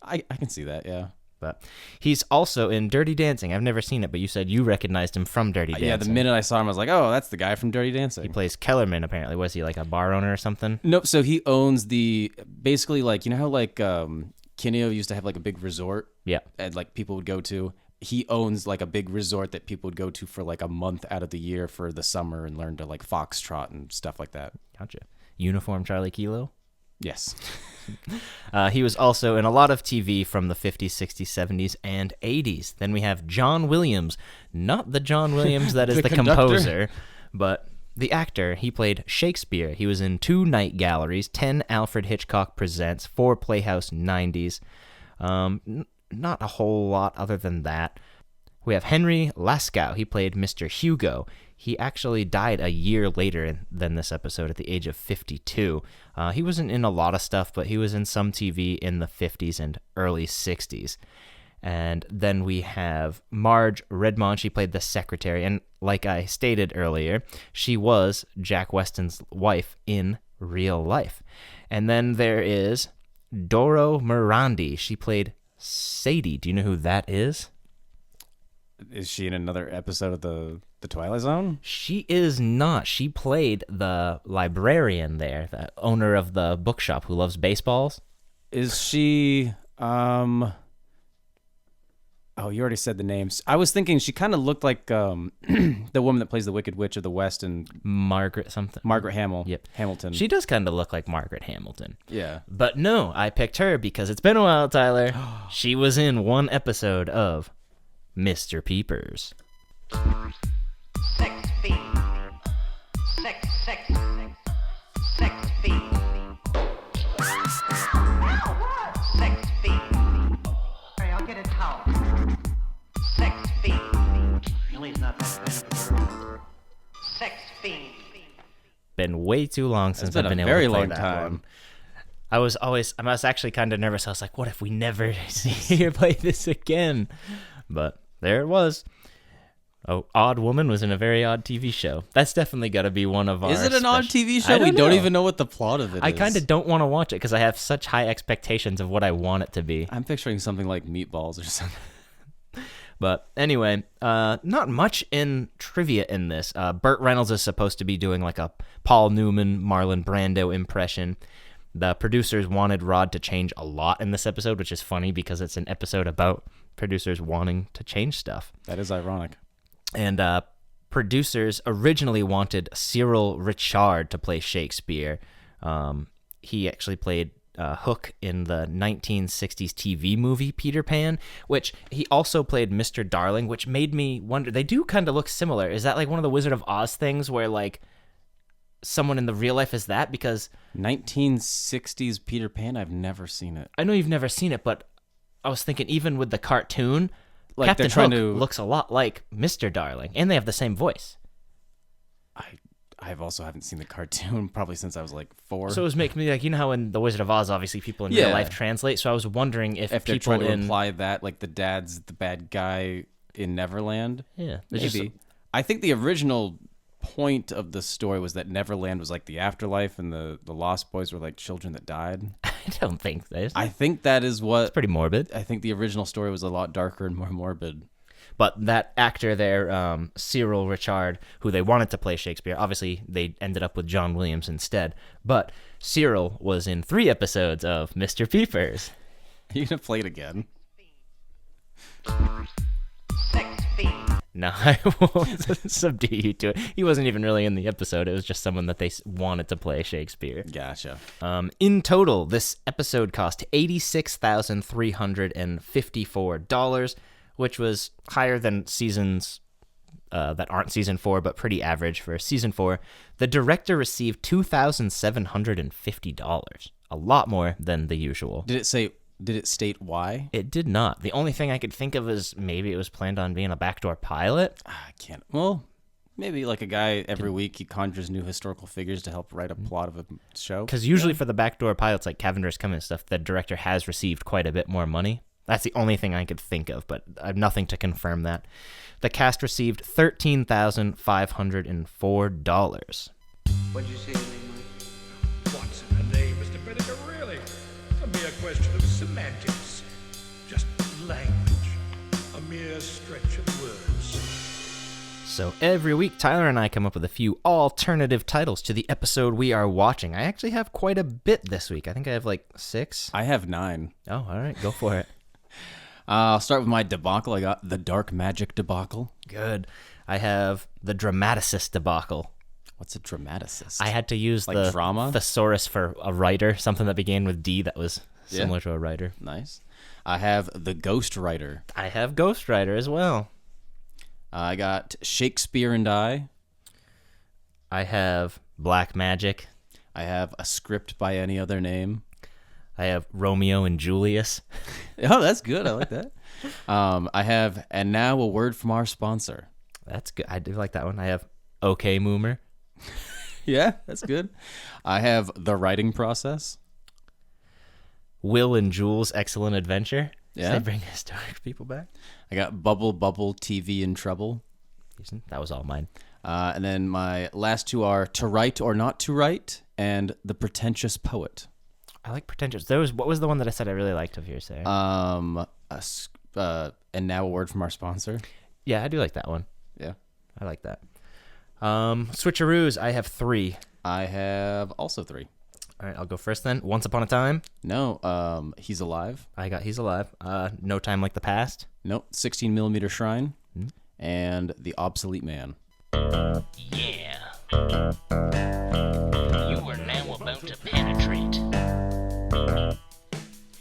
I can see that, yeah. But he's also in Dirty Dancing. I've never seen it, but you said you recognized him from Dirty Dancing. Yeah, the minute I saw him, I was like, oh, that's the guy from Dirty Dancing. He plays Kellerman, apparently. Was he like a bar owner or something? Nope, so he owns basically, like, you know how, like, Kineo used to have, like, a big resort? Yeah. And, like, people would go to? He owns, like, a big resort that people would go to for, like, a month out of the year for the summer and learn to, like, foxtrot and stuff like that. Gotcha. Uniform Charlie Kilo? Yes. He was also in a lot of TV from the 50s, 60s, 70s, and 80s. Then we have John Williams. Not the John Williams that is the composer, but the actor. He played Shakespeare. He was in 2 Night Galleries, 10 Alfred Hitchcock Presents, 4 Playhouse 90s. Not a whole lot other than that. We have Henry Lascow. He played Mr. Hugo. He actually died a year later than this episode at the age of 52. He wasn't in a lot of stuff, but he was in some TV in the 50s and early 60s. And then we have Marge Redmond. She played the secretary. And like I stated earlier, she was Jack Weston's wife in real life. And then there is Doro Morandi. She played Sadie. Do you know who that is? Is she in another episode of the Twilight Zone? She is not. She played the librarian there, the owner of the bookshop who loves baseballs. Is she... Oh, you already said the names. I was thinking she kind of looked like the woman that plays the Wicked Witch of the West and Margaret something. Margaret Hamill. Yep. Hamilton. She does kind of look like Margaret Hamilton. Yeah. But no, I picked her because it's been a while, Tyler. She was in 1 episode of Mr. Peepers. Sex fiend. Sex fiend. Sex fiend. Hey, I'll get a towel. Sex fiend. Ellie's not that bad of a girl. Sex fiend. Been way too long since I've been able to play that one. I was actually kind of nervous. I was like, what if we never see her play this again? But there it was. Oh, Odd Woman was in a very odd TV show. That's definitely got to be one of our... Is it an odd TV show? We don't even know what the plot of it is. I kind of don't want to watch it because I have such high expectations of what I want it to be. I'm picturing something like Meatballs or something. But anyway, not much in trivia in this. Burt Reynolds is supposed to be doing like a Paul Newman, Marlon Brando impression. The producers wanted Rod to change a lot in this episode, which is funny because it's an episode about producers wanting to change stuff. That is ironic. And producers originally wanted Cyril Richard to play Shakespeare. He actually played Hook in the 1960s TV movie Peter Pan, which he also played Mr. Darling, which made me wonder. They do kind of look similar. Is that like one of the Wizard of Oz things where like someone in the real life is that? Because 1960s Peter Pan, I've never seen it. I know you've never seen it, but I was thinking even with the cartoon, Like Captain they're trying Hook to looks a lot like Mr. Darling, and they have the same voice. I've also haven't seen the cartoon probably since I was like 4. So it was making me like, you know how in The Wizard of Oz, obviously people in real life translate. So I was wondering if they're people trying to in imply that like the dad's the bad guy in Neverland. Yeah, maybe. I think the original point of the story was that Neverland was like the afterlife, and the Lost Boys were like children that died. I don't think that is. I think that is what. It's pretty morbid. I think the original story was a lot darker and more morbid. But that actor there, Cyril Richard, who they wanted to play Shakespeare, obviously they ended up with John Williams instead. But Cyril was in 3 episodes of Mr. Peepers. Are you going to play it again? Sex fiend. No, I won't subdue you to it. He wasn't even really in the episode. It was just someone that they wanted to play Shakespeare. Gotcha. In total, this episode cost $86,354, which was higher than seasons that aren't season 4, but pretty average for season 4. The director received $2,750, a lot more than the usual. Did it state why? It did not. The only thing I could think of is maybe it was planned on being a backdoor pilot. I can't. Well, maybe like a guy every week he conjures new historical figures to help write a plot of a show. Because usually for the backdoor pilots like Cavender's Come and stuff, the director has received quite a bit more money. That's the only thing I could think of, but I have nothing to confirm that. The cast received $13,504. What'd you say to me, Mike? What's in the name, Mr. Benninger, really? It's a mere question of semantics. Just language. A mere stretch of words. So every week, Tyler and I come up with a few alternative titles to the episode we are watching. I actually have quite a bit this week. I think I have like 6. I have 9. Oh, all right. Go for it. I'll start with my debacle. I got the Dark Magic debacle. Good. I have the Dramaticist debacle. What's a dramaticist? I had to use like the drama thesaurus for a writer, something that began with D that was similar to a writer. Nice. I have the Ghost Writer. I have Ghost Writer as well. I got Shakespeare and I. I have Black Magic. I have A Script by Any Other Name. I have Romeo and Julius. Oh, that's good. I like that. I have And Now a Word from Our Sponsor. That's good. I do like that one. I have Okay Moomer. Yeah, that's good. I have The Writing Process. Will and Jules' Excellent Adventure. Yeah. They bring historic people back. I got Bubble TV in Trouble. That was all mine. And then my last 2 are To Write or Not to Write and The Pretentious Poet. I like Pretentious. What was the one that I said I really liked of yours there? And Now a Word from Our Sponsor. Yeah, I do like that one. Yeah. I like that. Switcheroos, I have 3. I have also 3. All right, I'll go first then. Once Upon a Time. No, He's Alive. I got He's Alive. No Time Like the Past. Nope, 16mm Shrine. And The Obsolete Man. Yeah. You are now about to penetrate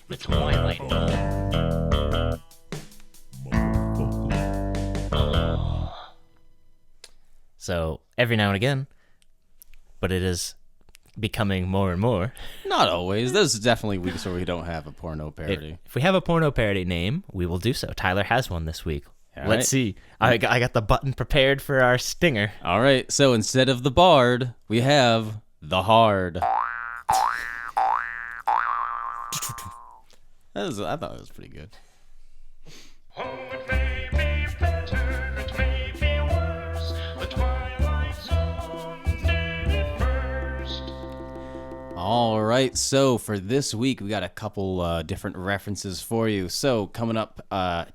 the Twilight Zone. So every now and again, but it is becoming more and more. Not always. There's definitely weeks where we don't have a porno parody. If we have a porno parody name, we will do so. Tyler has one this week. All Let's right. see. I got the button prepared for our stinger. All right. So instead of the Bard, we have the Hard. I thought it was pretty good. All right, so for this week, we got a couple different references for you. So coming up,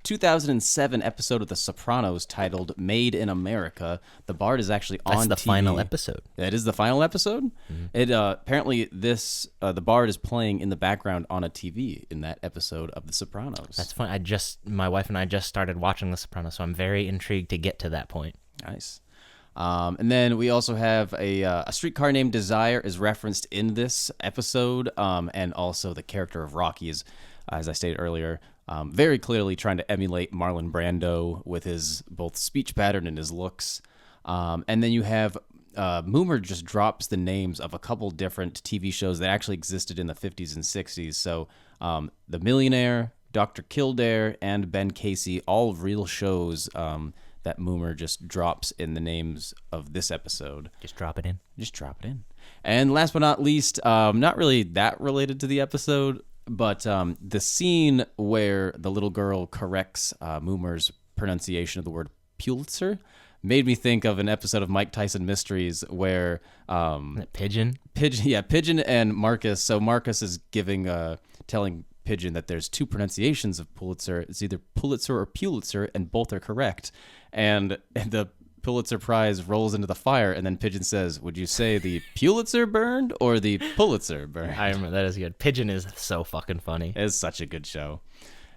2007 episode of The Sopranos titled "Made in America." The Bard is actually on That's the TV. final episode. That is the final episode. Mm-hmm. It apparently the Bard is playing in the background on a TV in that episode of The Sopranos. That's fun. My wife and I just started watching The Sopranos, so I'm very intrigued to get to that point. Nice. And then we also have a Streetcar Named Desire is referenced in this episode, and also the character of Rocky is, as I stated earlier, very clearly trying to emulate Marlon Brando with his both speech pattern and his looks. And then you have Moomer just drops the names of a couple different TV shows that actually existed in the 50s and 60s. So The Millionaire, Dr. Kildare, and Ben Casey, all real shows that Moomer just drops in the names of this episode. Just drop it in. Just drop it in. And last but not least, not really that related to the episode, but the scene where the little girl corrects Moomer's pronunciation of the word Pulitzer made me think of an episode of Mike Tyson Mysteries where Pigeon and Marcus. So Marcus is telling Pigeon that there's two pronunciations of Pulitzer. It's either Pulitzer or Pulitzer, and both are correct. And the Pulitzer Prize rolls into the fire, and then Pigeon says, "Would you say the Pulitzer burned or the Pulitzer burned?" I remember that is good. Pigeon is so fucking funny. It's such a good show.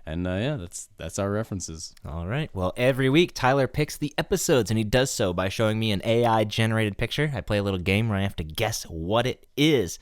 And that's our references. All right. Well, every week Tyler picks the episodes, and he does so by showing me an AI-generated picture. I play a little game where I have to guess what it is.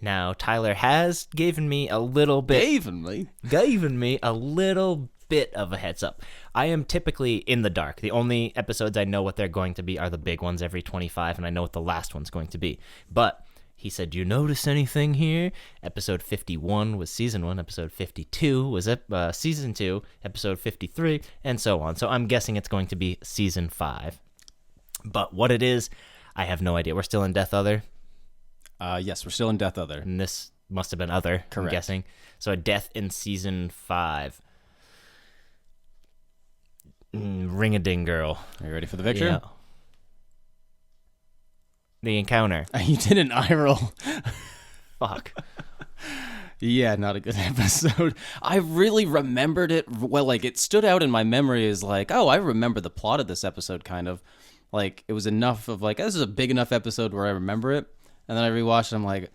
Now, Tyler has given me a little bit... Given me a little bit of a heads up. I am typically in the dark. The only episodes I know what they're going to be are the big ones every 25, and I know what the last one's going to be. But he said, "Do you notice anything here?" Episode 51 was season 1, episode 52 was season 2, episode 53, and so on. So I'm guessing it's going to be season 5. But what it is, I have no idea. We're still in Death Other? Yes, we're still in Death Other. And this must have been Other, Correct. I'm guessing. So a death in season 5. Ring-a-ding girl. Are you ready for the picture? Yeah. The Encounter. You did an eye roll. Fuck. Yeah, not a good episode. I really remembered it. Well, like, it stood out in my memory as like, oh, I remember the plot of this episode, kind of. Like, it was enough of like, this is a big enough episode where I remember it. And then I rewatched it, I'm like,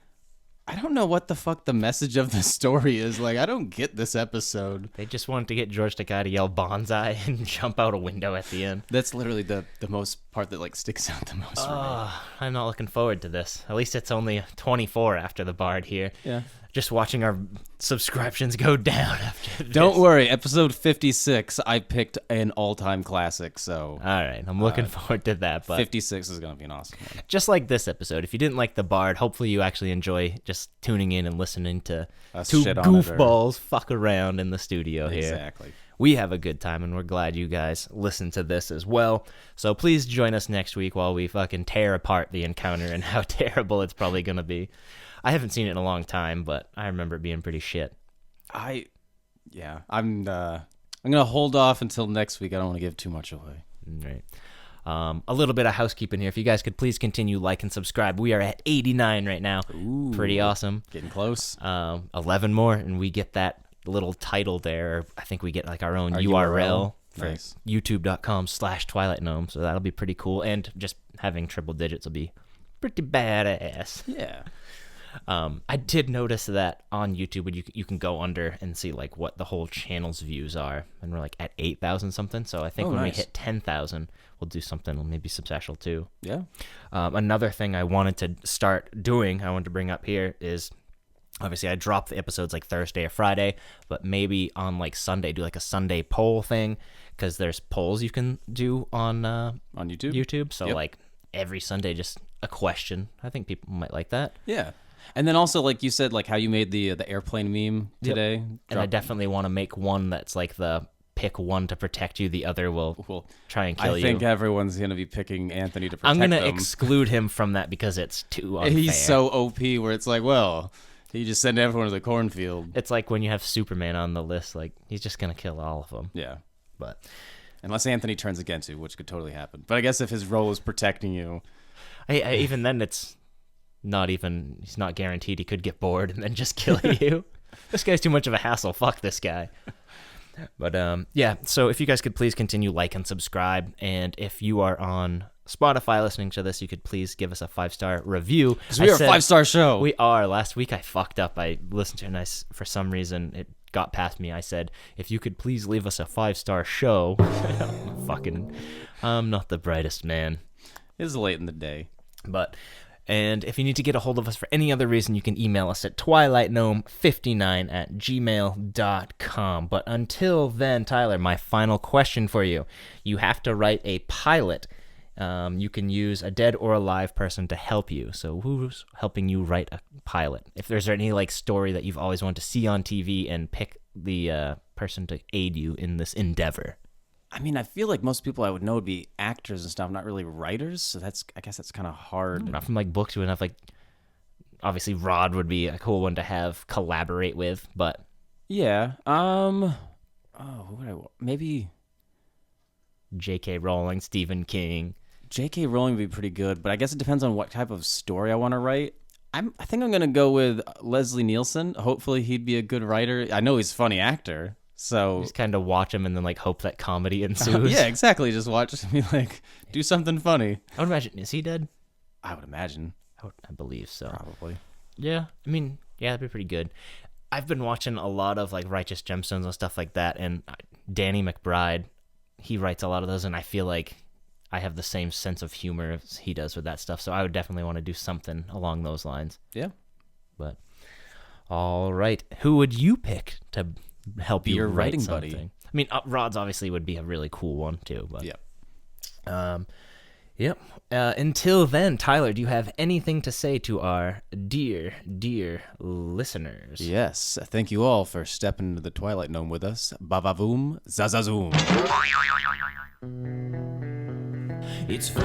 I don't know what the fuck the message of the story is. Like, I don't get this episode. They just wanted to get George Takei to yell bonsai and jump out a window at the end. That's literally the most part that, like, sticks out the most for me. I'm not looking forward to this. At least it's only 24 after the Bard here. Yeah. Just watching our subscriptions go down after this. Don't worry, episode 56, I picked an all-time classic, so... All right, I'm looking forward to that. But 56 is going to be an awesome one. Just like this episode, if you didn't like the Bard, hopefully you actually enjoy just tuning in and listening to two goofballs fuck around in the studio here. Exactly. We have a good time, and we're glad you guys listen to this as well. So please join us next week while we fucking tear apart the Encounter and how terrible it's probably going to be. I haven't seen it in a long time, but I remember it being pretty shit. I'm gonna hold off until next week. I don't want to give too much away. Right. A little bit of housekeeping here. If you guys could please continue, like, and subscribe. We are at 89 right now. Ooh, pretty awesome. Getting close. 11 more, and we get that little title there. I think we get like our own URL for nice. youtube.com/Twilight Gnome. So that'll be pretty cool. And just having triple digits will be pretty badass. Yeah. I did notice that on YouTube you can go under and see like what the whole channel's views are, and we're like at 8,000 something. So I think when we hit 10,000, we'll do something maybe special too. Yeah. Another thing I wanted to start doing, I wanted to bring up here is, obviously I drop the episodes like Thursday or Friday, but maybe on like Sunday do like a Sunday poll thing, because there's polls you can do on YouTube. So like every Sunday, just a question. I think people might like that. Yeah. And then also, like you said, like how you made the airplane meme today. Yep. And I definitely want to make one that's like the pick one to protect you, the other will try and kill you. I think everyone's going to be picking Anthony to protect I'm them. going to exclude him from that because it's too unfair. He's so OP where it's like, well, he just sent everyone to the cornfield. It's like when you have Superman on the list, like he's just going to kill all of them. Yeah. But unless Anthony turns against you, which could totally happen. But I guess if his role is protecting you... even then, it's he's not guaranteed he could get bored and then just kill you. This guy's too much of a hassle. Fuck this guy. But yeah, so if you guys could please continue like and subscribe, and if you are on Spotify listening to this, you could please give us a 5-star review. Because we are a 5-star show. We are. Last week I fucked up. I listened to it and for some reason it got past me. I said, if you could please leave us a 5-star show. I'm not the brightest man. It is late in the day. And if you need to get a hold of us for any other reason, you can email us at twilightgnome59@gmail.com. But until then, Tyler, my final question for you. You have to write a pilot. You can use a dead or alive person to help you. So who's helping you write a pilot? If there's any story that you've always wanted to see on TV, and pick the person to aid you in this endeavor. I mean, I feel like most people I would know would be actors and stuff, not really writers. So I guess that's kind of hard. Not from books, you would have obviously Rod would be a cool one to have collaborate with, but yeah. Who would I want? Maybe J.K. Rowling, Stephen King. J.K. Rowling would be pretty good, but I guess it depends on what type of story I want to write. I think I'm gonna go with Leslie Nielsen. Hopefully, he'd be a good writer. I know he's a funny actor. So just kind of watch him and then hope that comedy ensues. Yeah, exactly. Just watch him be do something funny. I would imagine, is he dead? I would imagine. I believe so. Probably. Yeah. I mean, yeah, that'd be pretty good. I've been watching a lot of Righteous Gemstones and stuff like that, and Danny McBride, he writes a lot of those, and I feel like I have the same sense of humor as he does with that stuff. So I would definitely want to do something along those lines. Yeah. But all right, who would you pick to help be you your write writing something? buddy? I mean, Rod's obviously would be a really cool one too. But yep. Until then, Tyler, do you have anything to say to our dear listeners? Yes. Thank you all for stepping into the Twilight Gnome with us. Bavavoom, zazazoom. It's for